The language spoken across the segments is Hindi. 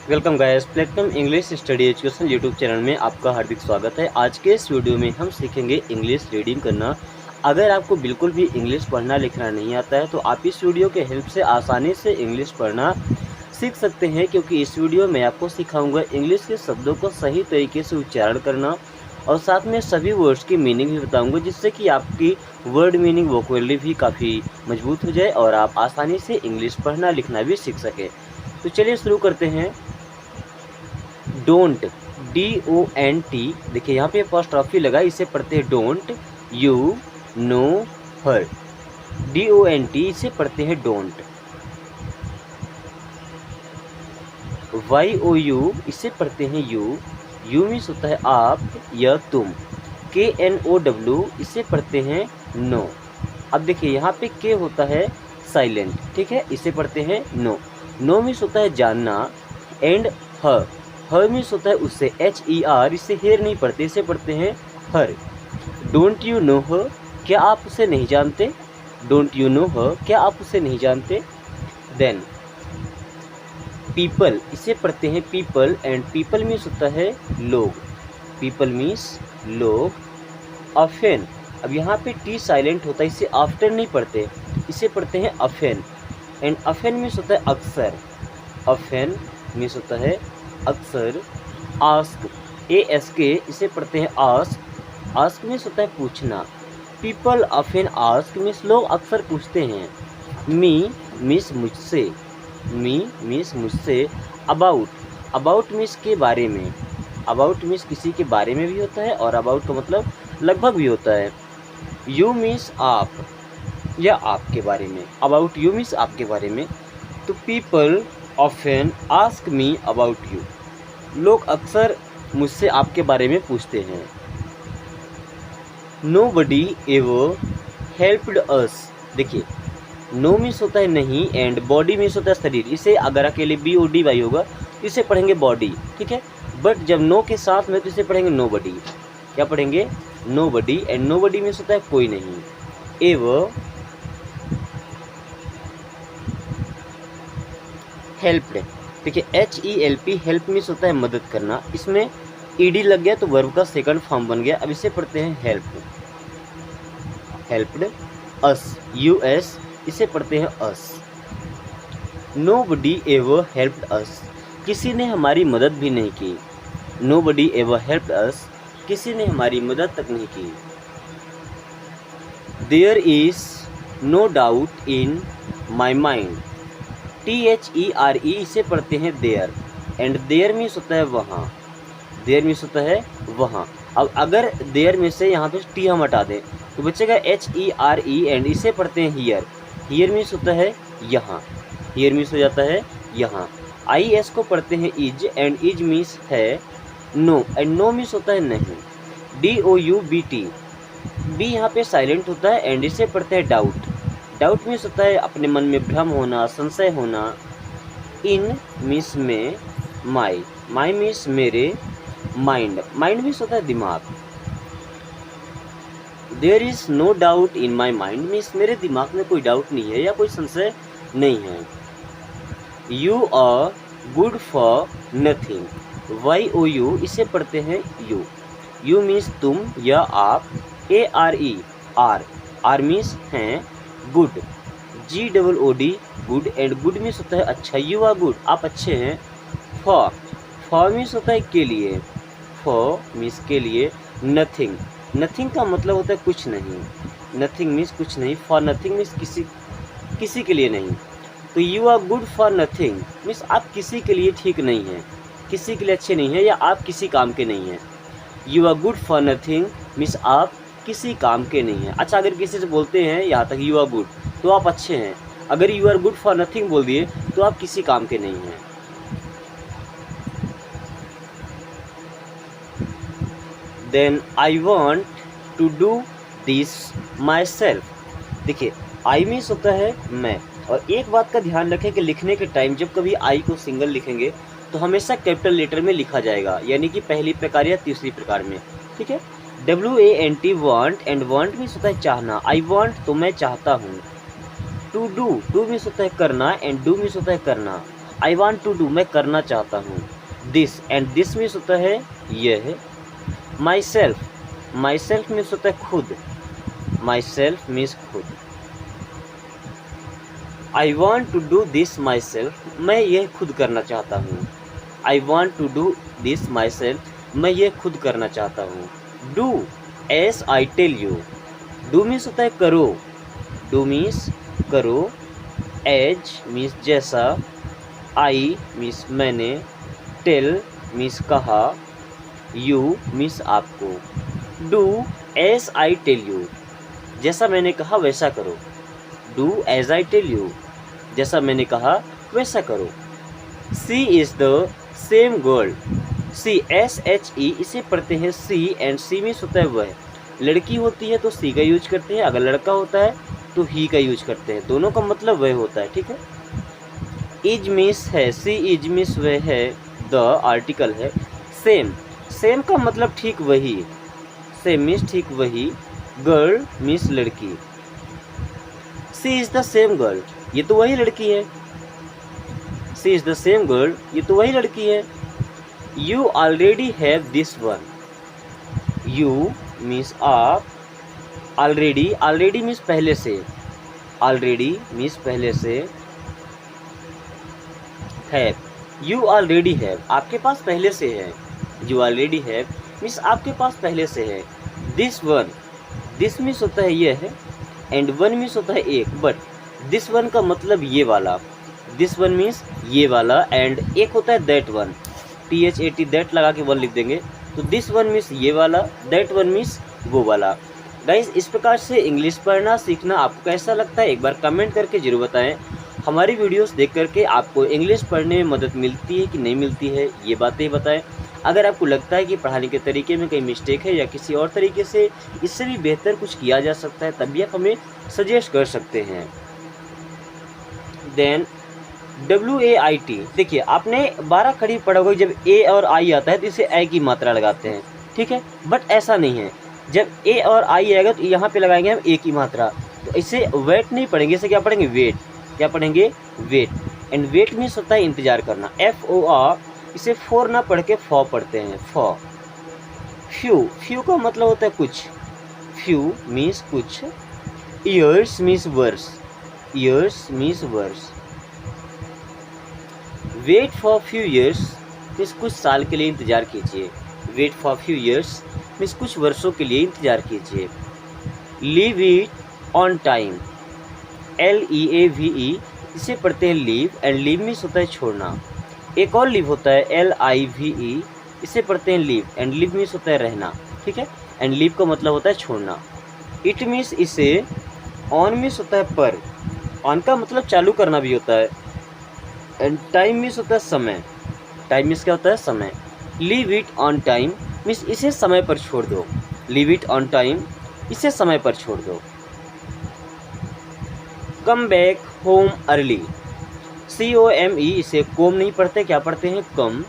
Welcome guys, platform English study education YouTube channel में आपका हार्दिक स्वागत है। आज के इस वीडियो में हम सीखेंगे इंग्लिश रीडिंग करना। अगर आपको बिल्कुल भी इंग्लिश पढ़ना लिखना नहीं आता है तो आप इस वीडियो के हेल्प से आसानी से इंग्लिश पढ़ना सीख सकते हैं, क्योंकि इस वीडियो में आपको सिखाऊंगा इंग्लिश के शब्दों को सही तरीके से उच्चारण करना और साथ में सभी वर्ड्स की मीनिंग भी बताऊंगा, जिससे कि आपकी वर्ड मीनिंग वोकेबलरी भी काफ़ी मजबूत हो जाए और आप आसानी से इंग्लिश पढ़ना लिखना भी सीख सकें। तो चलिए शुरू करते हैं। डोंट, DONT, देखिए यहाँ पे अपॉस्ट्रॉफी लगा, इसे पढ़ते हैं don't. You know her, DONT, इसे पढ़ते हैं डोंट। YOU, इसे पढ़ते हैं यू। यू मीन्स होता है आप या तुम। KNOW, इसे पढ़ते हैं नो। अब देखिए यहाँ पे के होता है साइलेंट, ठीक है, इसे पढ़ते हैं नो। नो मीन्स होता है जानना। एंड हर मीन्स होता है उससे, HER, इसे हेयर नहीं पढ़ते, इसे पढ़ते हैं हर। डोंट यू नो हर, क्या आप उसे नहीं जानते? डोंट यू नो हर, क्या आप उसे नहीं जानते? देन पीपल, इसे पढ़ते हैं पीपल। एंड पीपल मीन्स होता है लोग। पीपल मीन्स लोग। अफेन, अब यहाँ पे टी साइलेंट होता है, इसे आफ्टर नहीं पढ़ते, इसे पढ़ते हैं अफेन। एंड अफेन मीन्स होता है अक्सर। अफेन मीन्स होता है अक्सर। आस्क, ASK, इसे पढ़ते हैं आस्क। आस्क मीन्स होता है पूछना। पीपल अफेन आस्क मीन्स लोग अक्सर पूछते हैं। मी मीन्स मुझसे। मी मीन्स मुझसे। अबाउट, अबाउट मीन्स के बारे में। अबाउट मीन्स किसी के बारे में भी होता है और अबाउट का मतलब लगभग भी होता है। यू मीन्स आप या आपके बारे में। अबाउट यू मीन्स आपके बारे में। तो people often ask me about you, लोग अक्सर मुझसे आपके बारे में पूछते हैं। नोबडी एवर हेल्प्ड अस, देखिए नो मीन्स होता है नहीं एंड बॉडी मीन्स होता है शरीर, इसे अगर अकेले BODY होगा तो इसे पढ़ेंगे बॉडी, ठीक है। बट जब नो के साथ में तो इसे पढ़ेंगे नोबडी। क्या पढ़ेंगे? नोबडी। एंड नोबडी मीन्स होता है कोई नहीं। एवर हेल्प्ड, देखिए HELP, हेल्प मीन्स होता है मदद करना, इसमें ED लग गया तो वर्ब का सेकंड फॉर्म बन गया। अब इसे पढ़ते हैं हेल्प। हेल्प्ड अस, US, इसे पढ़ते हैं अस। नोबडी एवर हेल्प्ड अस, किसी ने हमारी मदद भी नहीं की। नोबडी एवर हेल्प्ड अस, किसी ने हमारी मदद तक नहीं की। There is no doubt in my mind, THERE, इसे पढ़ते हैं देयर। एंड देयर मीन्स होता है वहाँ। देयर मीन्स होता है वहाँ। अब अगर देयर में से यहाँ पे टी हम हटा दें तो बचेगा HERE, एंड इसे पढ़ते हैं हियर। हियर मीन्स होता है यहाँ। हियर मीन्स हो जाता है यहाँ। IS को पढ़ते हैं इज, एंड इज मीन्स है नो, एंड नो मीन्स होता है नहीं। DOUBT, बी यहाँ पे साइलेंट होता है एंड इसे पढ़ते हैं डाउट। डाउट मीन्स होता है अपने मन में भ्रम होना, संशय होना। इन मीन्स में, माई, माई मीन्स मेरे, माइंड, माइंड मीन्स होता है दिमाग। There is no doubt in my mind means मेरे दिमाग में कोई डाउट नहीं है या कोई संशय नहीं है। You are good for nothing, YOU, इसे पढ़ते हैं यू। यू मीन्स तुम या आप। ARE, आर मीन्स हैं good. GOOD, good. And good means होता है अच्छा। यू आर गुड, आप अच्छे हैं। फॉर मीन्स होता है के लिए। फॉर मीन्स के लिए। नथिंग, नथिंग का मतलब होता है कुछ नहीं। नथिंग मीन्स कुछ नहीं। फॉर नथिंग मीन्स किसी के लिए नहीं। तो you are good for nothing means आप किसी के लिए ठीक नहीं हैं, किसी के लिए अच्छे नहीं हैं या आप किसी काम के नहीं हैं। You are good for nothing means आप किसी काम के नहीं हैं। अच्छा, अगर किसी से बोलते हैं यहाँ तक यू आर गुड तो आप अच्छे हैं, अगर you are good for nothing बोल दिए तो आप किसी काम के नहीं हैं। Then I want to do this myself, देखिए आई मीन्स होता है मैं। और एक बात का ध्यान रखें कि लिखने के टाइम जब कभी आई को सिंगल लिखेंगे तो हमेशा कैपिटल लेटर में लिखा जाएगा, यानी कि पहली प्रकार या तीसरी प्रकार में, ठीक है। WANT, want, and want means होता है चाहना। आई वांट, तो मैं चाहता हूँ। टू डू, डू मीन्स होता है करना, एंड डू मीन्स होता है करना। आई वॉन्ट टू डू, मैं करना चाहता हूँ। दिस, एंड दिस मीन्स होता है यह। Myself, myself means होता है खुद, माई सेल्फ मीन्स खुद। I want to do this myself, मैं यह खुद करना चाहता हूँ। I want to do this myself, मैं यह खुद करना चाहता हूँ। Do as I tell you, do means होता है करो, डू मीन्स करो। एज मीन्स जैसा, आई मीन्स मैंने, टेल मीन्स कहा, यू मीन्स आपको। Do as I tell you, जैसा मैंने कहा वैसा करो। Do as I tell you, जैसा मैंने कहा वैसा करो। She is the same girl, she S H E, इसे पढ़ते हैं सी, एंड सी मीन्स होता है वह। लड़की होती है तो सी का यूज करते हैं, अगर लड़का होता है तो ही का यूज करते हैं, दोनों का मतलब वह होता है, ठीक है। इज मीन्स है, सी इज मीन्स वह है, द आर्टिकल है। सेम, सेम का मतलब ठीक वही, सेम मीन्स ठीक वही। गर्ल मीन्स लड़की, सी इज द सेम गर्ल, ये तो वही लड़की है। सी इज द सेम गर्ल, ये तो वही लड़की है। You already have this one, you means आप, ऑलरेडी, ऑलरेडी मीन्स पहले से, ऑलरेडी मीन्स पहले से। हैव, यू ऑलरेडी हैव, आपके पास पहले से है। यू ऑलरेडी हैव मीन्स आपके पास पहले से है। दिस वन, दिस मीन्स होता है ये है, एंड वन मीन्स होता है एक, बट दिस वन का मतलब ये वाला, दिस वन मीन्स ये वाला, एंड एक होता है दैट वन, THAT दैट लगा के वन लिख देंगे, तो दिस वन मीन्स ये वाला, दैट वन मीन्स वो वाला। गाइस, इस प्रकार से इंग्लिश पढ़ना सीखना आपको कैसा लगता है एक बार कमेंट करके जरूर बताएं। हमारी वीडियोस देख करके आपको इंग्लिश पढ़ने में मदद मिलती है कि नहीं मिलती है, ये बातें बताएं। अगर आपको लगता है कि पढ़ाने के तरीके में कहीं मिस्टेक है या किसी और तरीके से इससे भी बेहतर कुछ किया जा सकता है, तब भी आप हमें सजेस्ट कर सकते हैं। देन WAIT, देखिए आपने 12 खड़ी पढ़ा होगा, जब ए और आई आता है तो इसे ए की मात्रा लगाते हैं, ठीक है, बट ऐसा नहीं है। जब ए और आई आएगा तो यहाँ पे लगाएंगे हम ए की मात्रा, तो इसे वेट नहीं पढ़ेंगे, इसे क्या पढ़ेंगे, वेट। क्या पढ़ेंगे, वेट। एंड वेट मीन्स होता है इंतजार करना, FOR, इसे फोर ना पढ़ के फॉ पढ़ते हैं, फॉ। फ्यू, फ्यू का मतलब होता है कुछ, फ्यू मीन्स कुछ। ईयर्स मीन्स वर्ष, ईयर्स मीन्स वर्ष। Wait for few years means कुछ साल के लिए इंतजार कीजिए, wait for few years means कुछ वर्षों के लिए इंतजार कीजिए। Leave it on time, LEAVE, इसे पढ़ते हैं लीव, एंड लीव मीन्स होता है छोड़ना। एक और लीव होता है LIVE, इसे पढ़ते हैं लीव, एंड लीव मीन्स होता है रहना, ठीक है, एंड लीव का मतलब होता है छोड़ना। इट मीन्स इसे, ऑन मीन्स होता है पर, ऑन का मतलब चालू करना भी होता है, एंड टाइम मीन्स होता है समय, टाइम मीन्स क्या होता है, समय। Leave it on time means इसे समय पर छोड़ दो, लीव इट ऑन टाइम, इसे समय पर छोड़ दो। Come back home early, COME, इसे कोम नहीं पढ़ते, क्या पढ़ते हैं, कम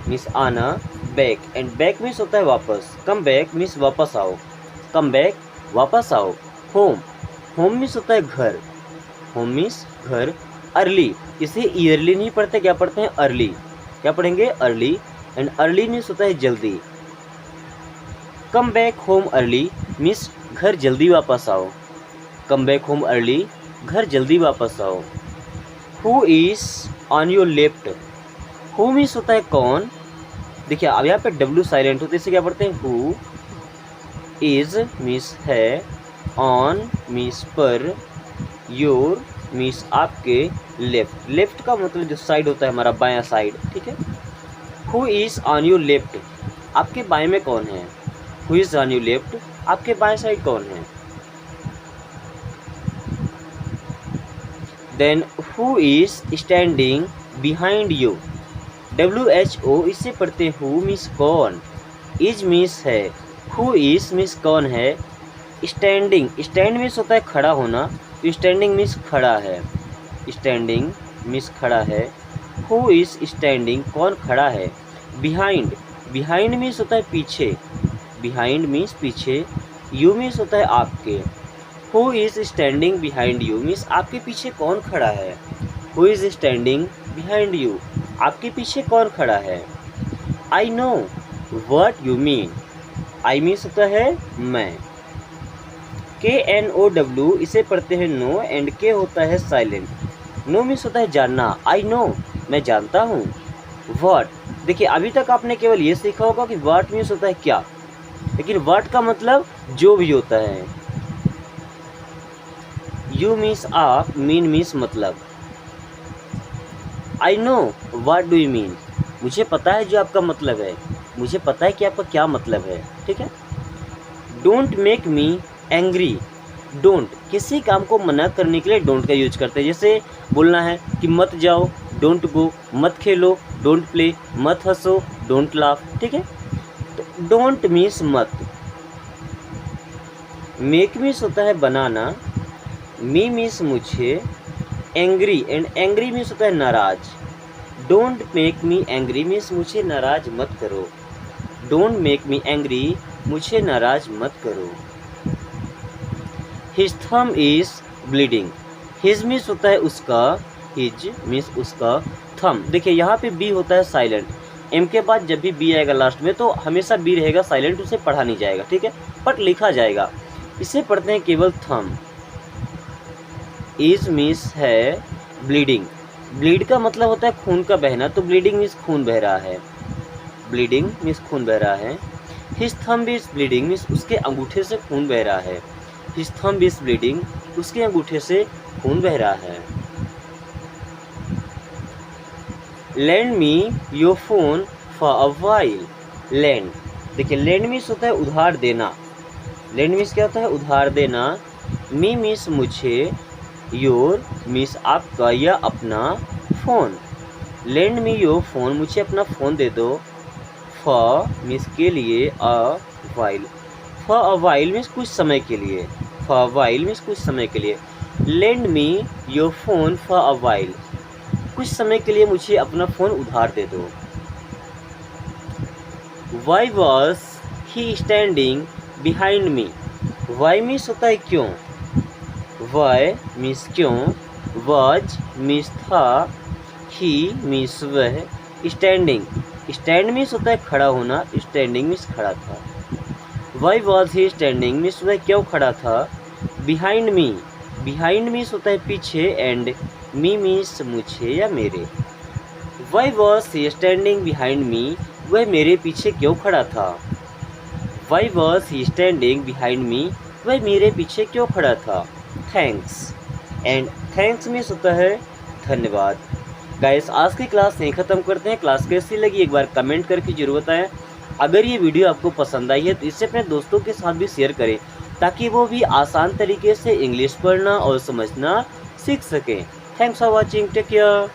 मीन्स आना, बैक, एंड बैक मीन्स होता है वापस, कम बैक मीन्स वापस आओ, कम बैक वापस आओ। होम, होम मीन्स होता है घर, होम मीन्स घर। अर्ली, इसे ईयरली नहीं पढ़ते, क्या पढ़ते हैं, अर्ली, क्या पढ़ेंगे, अर्ली, एंड अर्ली मीन्स होता है जल्दी। Come back home early means घर जल्दी वापस आओ, कम बैक होम अर्ली, घर जल्दी वापस आओ। Who is on your left, who means होता है कौन, देखिए अब यहाँ पे W साइलेंट होते, इसे क्या पढ़ते हैं, हु। इज मीन्स है, ऑन मीन्स पर, योर मीन्स आपके, लेफ्ट, लेफ्ट का मतलब जो साइड होता है हमारा बायां साइड, ठीक है। Who is on your left, आपके बाएं में कौन है, who is on your left, आपके बाएं साइड कौन है। Then who is standing behind you, WHO, इसे पढ़ते हैं हु मीन्स कौन, इज मीन्स है, हु इज़ मीन्स कौन है। स्टैंडिंग, स्टैंड मीन्स होता है खड़ा होना, तो स्टैंडिंग मीन्स खड़ा है, स्टैंडिंग मीन्स खड़ा है। हु इज़ स्टैंडिंग, कौन खड़ा है। बिहाइंड, बिहाइंड मीन्स होता है पीछे, बिहाइंड मीन्स पीछे। यू मीन्स होता है आपके। Who is standing behind you means आपके पीछे कौन खड़ा है, who is standing behind you, आपके पीछे कौन खड़ा है। I know what you mean, I means होता है मैं। KNOW इसे पढ़ते हैं नो, एंड के होता है साइलेंट। नो मीन्स होता है जानना, आई नो मैं जानता हूँ। व्हाट, देखिए अभी तक आपने केवल ये सीखा होगा कि व्हाट मीन्स होता है क्या, लेकिन व्हाट का मतलब जो भी होता है। यू मीन्स आप, मीन मीन्स मतलब। I know what do you mean, मुझे पता है जो आपका मतलब है, मुझे पता है कि आपका क्या मतलब है, ठीक है। Don't make me angry, don't किसी काम को मना करने के लिए डोंट का यूज करते हैं। जैसे बोलना है कि मत जाओ, डोंट गो, मत खेलो, डोंट प्ले, मत हंसो, डोंट लाफ, ठीक है। तो डोंट मीन्स मत, मेक मीन्स होता है बनाना, मी मीन्स मुझे, एंग्री, एंड एंग्री मीन्स होता है नाराज। Don't make me angry means मुझे नाराज मत करो, डोंट मेक मी एंग्री मुझे नाराज मत करो। हिज थम इज ब्लीडिंग, हिज मीन्स होता है उसका, हिज मीन्स उसका, थम देखिए यहाँ पे बी होता है साइलेंट, एम के बाद जब भी बी आएगा लास्ट में तो हमेशा बी रहेगा साइलेंट, उसे पढ़ा नहीं जाएगा, ठीक है, बट लिखा जाएगा। इसे पढ़ते हैं केवल थम। इज मीन्स है ब्लीडिंग, ब्लीड का मतलब होता है खून का बहना, तो ब्लीडिंग मीन्स खून बह रहा है, ब्लीडिंग मीन्स खून बह रहा है। His thumb is bleeding means उसके अंगूठे से खून बह रहा है, हिज थंब इज ब्लीडिंग उसके अंगूठे से खून बह रहा है। Land me your phone for a while, land देखिए लैंड मीन्स होता है उधार देना, लैंड मीन्स क्या होता है उधार देना। मी मीन्स मुझे, योर मीन्स आपका या अपना, phone, land me your phone मुझे अपना फ़ोन दे दो। फॉर मीन्स के लिए, a while, for a while means कुछ समय के लिए, फॉर वाइल मीन्स कुछ समय के लिए। Land me your phone for a while, कुछ समय के लिए मुझे अपना फ़ोन उधार दे दो। Why was he standing behind me, why means होता है क्यों, वाई मीन्स क्यों, वॉज मीन्स था, ही मीन्स वह, स्टैंडिंग, स्टैंड मीन्स होता है खड़ा होना, स्टैंडिंग मीन्स खड़ा था। Why was he standing means वह क्यों खड़ा था। बिहाइंड मी, बिहाइंड मीन्स होता है पीछे, एंड मी मीन्स मुझे या मेरे। Y was he standing behind मी, वह मेरे पीछे क्यों खड़ा था। Why was he standing behind मी, वह मेरे पीछे क्यों खड़ा था। थैंक्स, एंड थैंक्स मीन्स होता है धन्यवाद। गाइस आज की क्लास यहीं ख़त्म करते हैं। क्लास कैसी लगी एक बार कमेंट करके जरूर बताएं। अगर ये वीडियो आपको पसंद आई है तो इसे अपने दोस्तों के साथ भी शेयर करें ताकि वो भी आसान तरीके से इंग्लिश पढ़ना और समझना सीख सकें। Thanks for watching, take care.